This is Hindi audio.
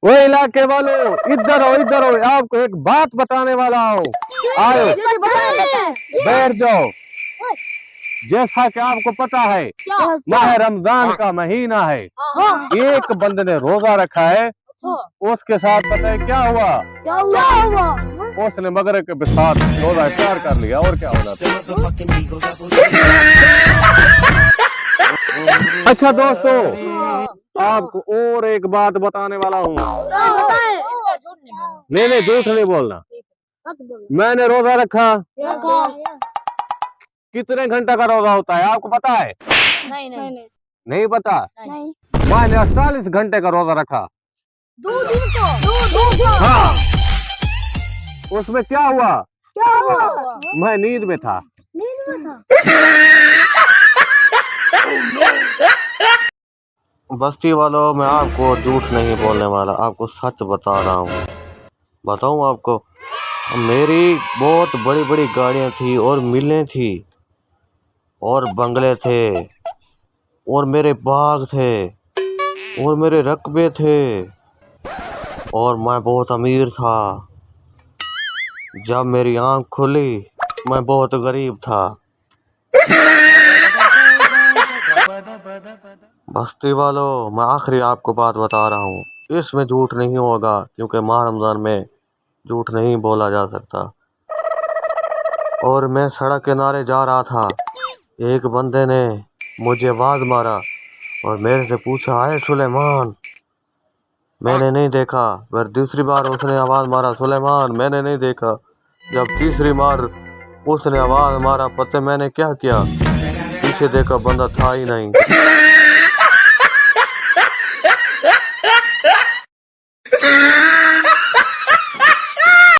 वो इलाके वालों, इधर हो, आपको एक बात बताने वाला हूँ। आओ, बैठ जाओ। जैसा कि आपको पता है, माह रमजान का महीना है। एक बंदे ने रोजा रखा है, उसके साथ पता है क्या हुआ? उसने मगरे के साथ रोजा इफ्तार कर लिया, और क्या होना था। अच्छा दोस्तों, आपको और एक बात बताने वाला हूँ। नहीं, झूठ नहीं बोलना। मैंने रोजा रखा। कितने घंटा का रोजा होता है आपको पता है? नहीं पता? मैंने 48 घंटे का रोजा रखा। हाँ, उसमें क्या हुआ? मैं नींद में था। बस्ती वालों, मैं आपको झूठ नहीं बोलने वाला, आपको सच बता रहा हूँ। बताऊँ आपको, मेरी बहुत बड़ी बड़ी गाड़ियाँ थी और मिलें थी और बंगले थे और मेरे बाग थे और मेरे रकबे थे और मैं बहुत अमीर था। जब मेरी आंख खुली, मैं बहुत गरीब था। बस्ती वालों, मैं आखिरी आपको बात बता रहा हूँ, इसमें झूठ नहीं होगा, क्योंकि माह रमजान में झूठ नहीं बोला जा सकता। और मैं सड़क किनारे जा रहा था, एक बंदे ने मुझे आवाज मारा और मेरे से पूछा, आए सुलेमान? मैंने नहीं देखा। फिर दूसरी बार उसने आवाज मारा, सुलेमान? मैंने नहीं देखा। जब तीसरी बार उसने आवाज मारा, पता मैंने क्या किया? पीछे देखा, बंदा था ही नहीं।